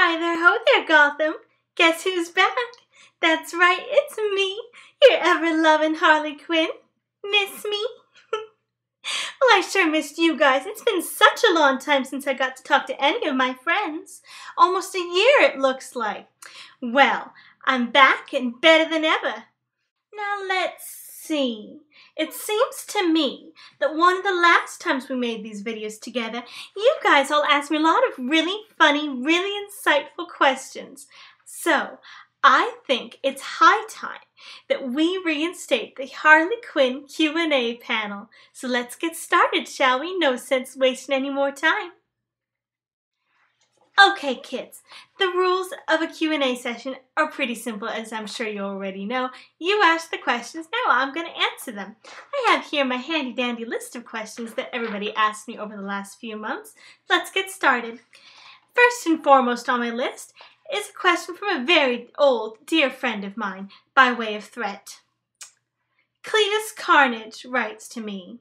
Hi there, ho there, Gotham. Guess who's back? That's right, it's me, your ever-loving Harley Quinn. Miss me? Well, I sure missed you guys. It's been such a long time since I got to talk to any of my friends. Almost a year, it looks like. Well, I'm back and better than ever. Now let's see. It seems to me that one of the last times we made these videos together, you guys all asked me a lot of really funny, really insightful questions. So, I think it's high time that we reinstate the Harley Quinn Q&A panel. So let's get started, shall we? No sense wasting any more time. Okay, kids, the rules of a Q&A session are pretty simple, as I'm sure you already know. You ask the questions, now I'm going to answer them. I have here my handy-dandy list of questions that everybody asked me over the last few months. Let's get started. First and foremost on my list is a question from a very old, dear friend of mine, by way of threat. Cletus Carnage writes to me,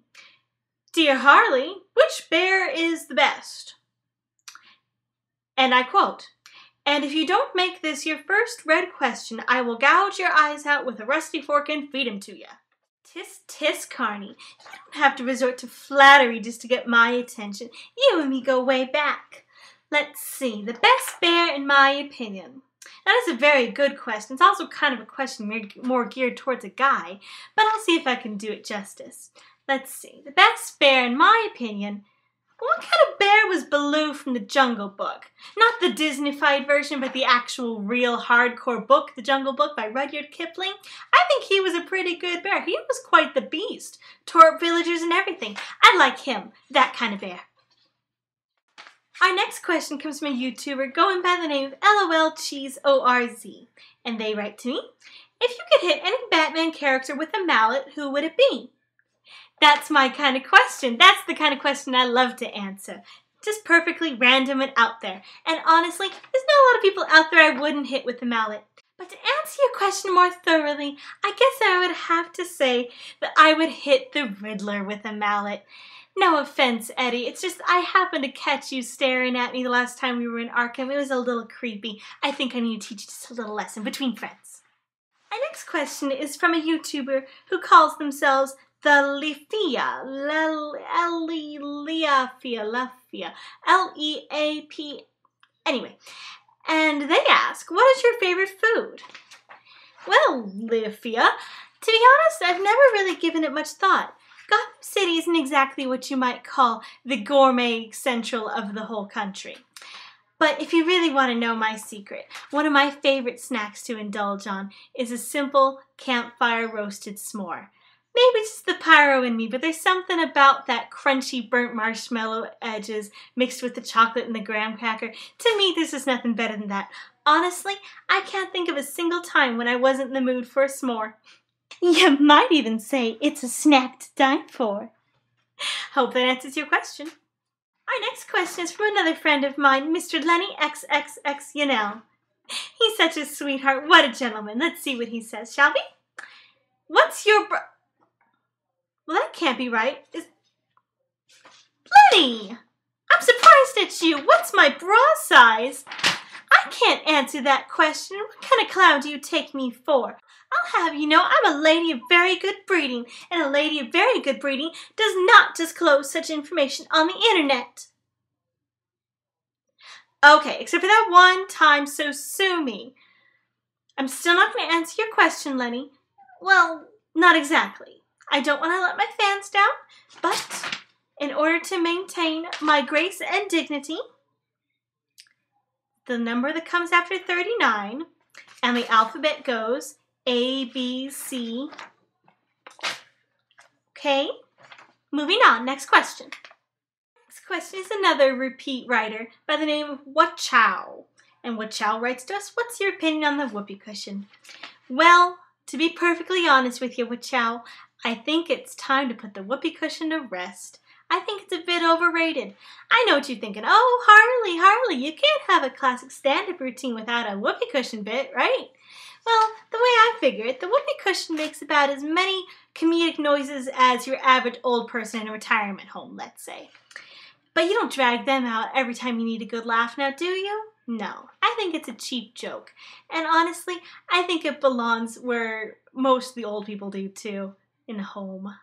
"Dear Harley, which bear is the best?" And I quote, "And if you don't make this your first read question, I will gouge your eyes out with a rusty fork and feed 'em to you." Tis, Carney. You don't have to resort to flattery just to get my attention. You and me go way back. Let's see. The best bear, in my opinion. That is a very good question. It's also kind of a question more geared towards a guy, but I'll see if I can do it justice. Let's see. The best bear, in my opinion. What kind of bear was Baloo from the Jungle Book? Not the Disney-fied version, but the actual real hardcore book, The Jungle Book by Rudyard Kipling. I think he was a pretty good bear. He was quite the beast. Tore up villagers and everything. I like him, that kind of bear. Our next question comes from a YouTuber going by the name of LOLCheeseORZ. And they write to me, "If you could hit any Batman character with a mallet, who would it be?" That's my kind of question. That's the kind of question I love to answer. Just perfectly random and out there. And honestly, there's not a lot of people out there I wouldn't hit with a mallet. But to answer your question more thoroughly, I guess I would have to say that I would hit the Riddler with a mallet. No offense, Eddie. It's just I happened to catch you staring at me the last time we were in Arkham. It was a little creepy. I think I need to teach you just a little lesson between friends. Our next question is from a YouTuber who calls themselves the Leafia, L-E-A-P, anyway. And they ask, what is your favorite food? Well, Leafia, to be honest, I've never really given it much thought. Gotham City isn't exactly what you might call the gourmet central of the whole country. But if you really want to know my secret, one of my favorite snacks to indulge on is a simple campfire roasted s'more. Maybe it's just the pyro in me, but there's something about that crunchy burnt marshmallow edges mixed with the chocolate and the graham cracker. To me, there's just nothing better than that. Honestly, I can't think of a single time when I wasn't in the mood for a s'more. You might even say it's a snack to die for. Hope that answers your question. Our next question is from another friend of mine, Mr. Lenny XXX Yanel. He's such a sweetheart. What a gentleman. Let's see what he says, shall we? What's your Well, that can't be right. Lenny! I'm surprised at you. What's my bra size? I can't answer that question. What kind of clown do you take me for? I'll have you know I'm a lady of very good breeding, and a lady of very good breeding does not disclose such information on the internet. Okay, except for that one time, so sue me. I'm still not going to answer your question, Lenny. Well, not exactly. I don't want to let my fans down, but in order to maintain my grace and dignity, the number that comes after 39, and the alphabet goes A, B, C. Okay, moving on. Next question. Next question is another repeat writer by the name of Wachow. And Wachow writes to us, what's your opinion on the whoopee cushion? Well, to be perfectly honest with you, Wachow, I think it's time to put the whoopee cushion to rest. I think it's a bit overrated. I know what you're thinking. Oh, Harley, you can't have a classic stand-up routine without a whoopee cushion bit, right? Well, the way I figure it, the whoopee cushion makes about as many comedic noises as your average old person in a retirement home, let's say. But you don't drag them out every time you need a good laugh now, do you? No, I think it's a cheap joke. And honestly, I think it belongs where most of the old people do too, in home.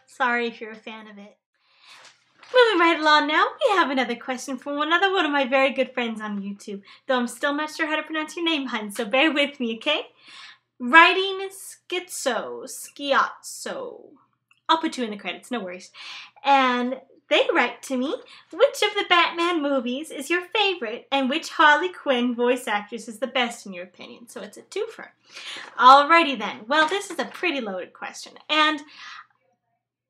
Sorry if you're a fan of it. Moving right along now, we have another question from another one of my very good friends on YouTube. Though I'm still not sure how to pronounce your name, hun, so bear with me, okay? Writing Schiazzo. I'll put you in the credits, no worries. And they write to me, which of the Batman movies is your favorite and which Harley Quinn voice actress is the best in your opinion? So it's a twofer. Alrighty then. Well, this is a pretty loaded question. And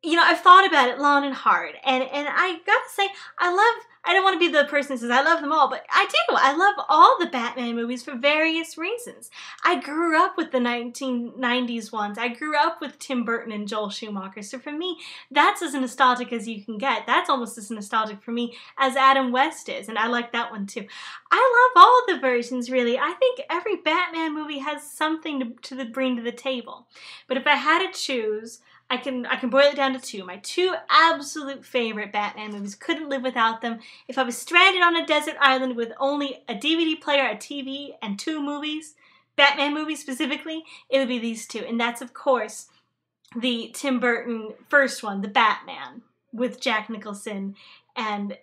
you know, I've thought about it long and hard, and I gotta say, I don't want to be the person who says I love them all, but I do. I love all the Batman movies for various reasons. I grew up with the 1990s ones. I grew up with Tim Burton and Joel Schumacher, so for me, that's as nostalgic as you can get. That's almost as nostalgic for me as Adam West is, and I like that one too. I love all the versions, really. I think every Batman movie has something to bring to the table. But if I had to choose, I can boil it down to two. My two absolute favorite Batman movies. Couldn't live without them. If I was stranded on a desert island with only a DVD player, a TV, and two movies, Batman movies specifically, it would be these two. And that's, of course, the Tim Burton first one, The Batman, with Jack Nicholson. And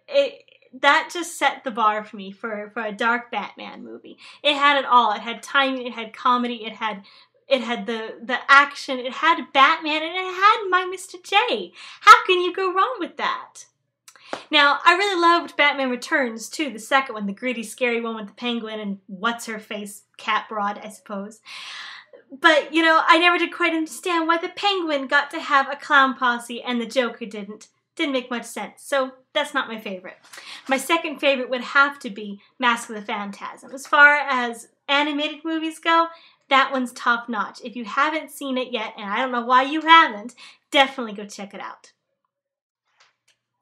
that just set the bar for me for a dark Batman movie. It had it all. It had timing, it had comedy, it had the action, it had Batman, and it had my Mr. J. How can you go wrong with that? Now, I really loved Batman Returns, too, the second one, the gritty, scary one with the Penguin and what's-her-face, Cat Broad, I suppose. But, you know, I never did quite understand why the Penguin got to have a clown posse and the Joker didn't. Didn't make much sense, so that's not my favorite. My second favorite would have to be Mask of the Phantasm. As far as animated movies go, that one's top notch. If you haven't seen it yet, and I don't know why you haven't, definitely go check it out.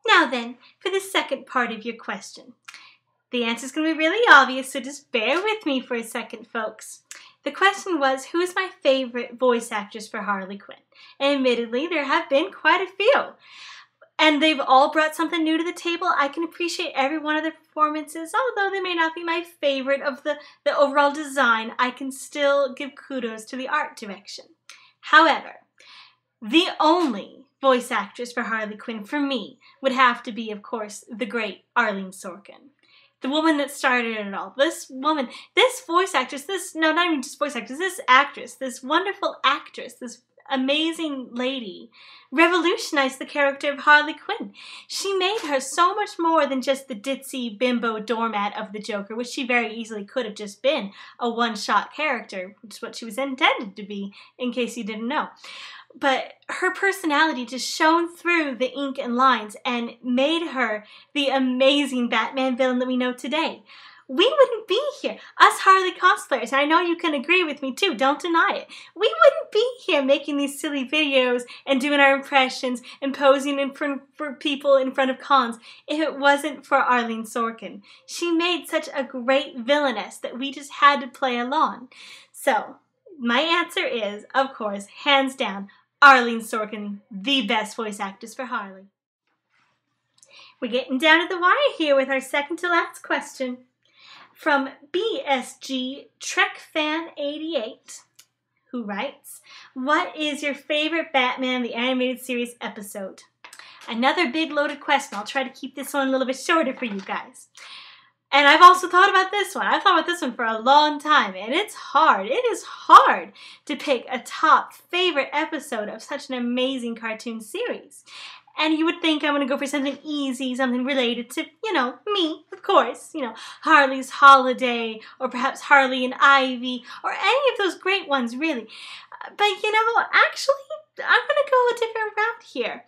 Now then, for the second part of your question. The answer's going to be really obvious, so just bear with me for a second, folks. The question was, who is my favorite voice actress for Harley Quinn? And admittedly, there have been quite a few. And they've all brought something new to the table. I can appreciate every one of their performances, although they may not be my favorite of the overall design. I can still give kudos to the art direction. However, the only voice actress for Harley Quinn for me would have to be, of course, the great Arlene Sorkin. The woman that started it all. This woman, this voice actress, not even just voice actress, this actress, this wonderful actress, this amazing lady, revolutionized the character of Harley Quinn. She made her so much more than just the ditzy bimbo doormat of the Joker, which she very easily could have just been a one-shot character, which is what she was intended to be, in case you didn't know. But her personality just shone through the ink and lines and made her the amazing Batman villain that we know today. We wouldn't be here, us Harley cosplayers, and I know you can agree with me too, don't deny it. We wouldn't be here making these silly videos and doing our impressions and posing in front for people in front of cons if it wasn't for Arlene Sorkin. She made such a great villainess that we just had to play along. So, my answer is, of course, hands down, Arlene Sorkin, the best voice actress for Harley. We're getting down to the wire here with our second to last question. From BSG Trek Fan 88, who writes, what is your favorite Batman the Animated Series episode? Another big loaded question. I'll try to keep this one a little bit shorter for you guys. And I've also thought about this one. I've thought about this one for a long time, and it's hard. It is hard to pick a top favorite episode of such an amazing cartoon series. And you would think I'm going to go for something easy, something related to, me, of course. Harley's Holiday, or perhaps Harley and Ivy, or any of those great ones, really. But, actually, I'm going to go a different route here.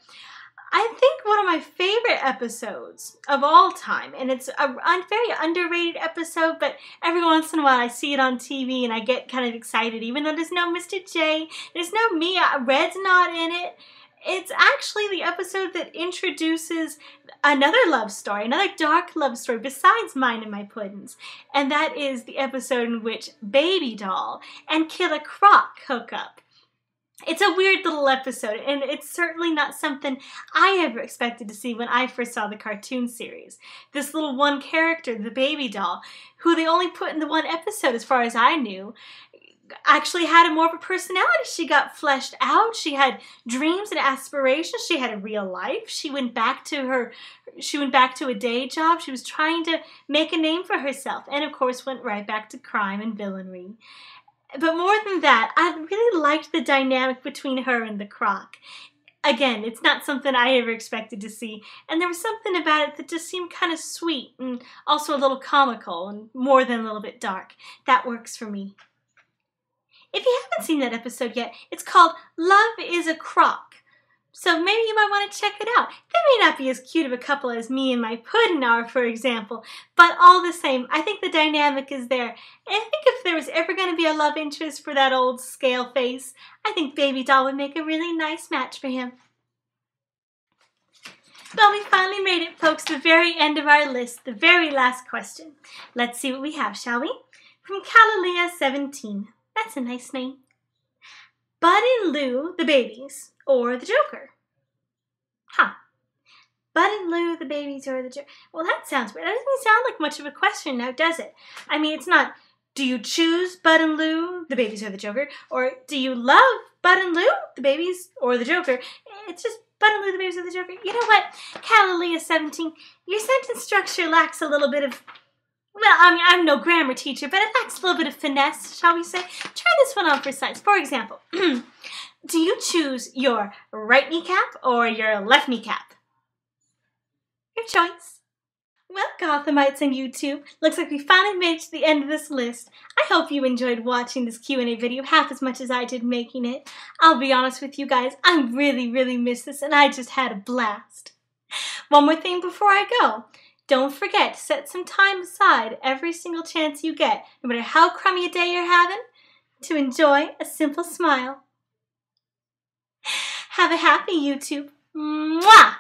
I think one of my favorite episodes of all time, and it's a very underrated episode, but every once in a while I see it on TV and I get kind of excited, even though there's no Mr. J, there's no me, Red's not in it. It's actually the episode that introduces another love story, another dark love story besides Mine and My Puddins. And that is the episode in which Baby Doll and Killer Croc hook up. It's a weird little episode, and it's certainly not something I ever expected to see when I first saw the cartoon series. This little one character, the baby doll, who they only put in the one episode as far as I knew, actually had more of a personality. She got fleshed out. She had dreams and aspirations. She had a real life. She went back to a day job. She was trying to make a name for herself, and of course went right back to crime and villainy. But more than that, I really liked the dynamic between her and the Croc. Again, it's not something I ever expected to see, and there was something about it that just seemed kind of sweet and also a little comical and more than a little bit dark. That works for me. If you haven't seen that episode yet, it's called Love is a Croc. So maybe you might want to check it out. They may not be as cute of a couple as me and my pudding are, for example, but all the same, I think the dynamic is there. And I think if there was ever going to be a love interest for that old scale face, I think Baby Doll would make a really nice match for him. Well, we finally made it, folks, to the very end of our list, the very last question. Let's see what we have, shall we? From Calalea17. That's a nice name. Bud and Lou, the babies, or the Joker? Bud and Lou, the babies, or the Joker? Well, that sounds weird. That doesn't sound like much of a question now, does it? I mean, it's not, do you choose Bud and Lou, the babies, or the Joker? Or do you love Bud and Lou, the babies, or the Joker? It's just Bud and Lou, the babies, or the Joker. You know what, Calalea17, your sentence structure lacks a little bit of, well, I mean, I'm no grammar teacher, but it lacks a little bit of finesse, shall we say? Try this one on for size. For example, do you choose your right kneecap or your left kneecap? Your choice. Well, Gothamites on YouTube, looks like we finally made it to the end of this list. I hope you enjoyed watching this Q&A video half as much as I did making it. I'll be honest with you guys, I really miss this, and I just had a blast. One more thing before I go. Don't forget to set some time aside every single chance you get, no matter how crummy a day you're having, to enjoy a simple smile. Have a happy YouTube. Mwah!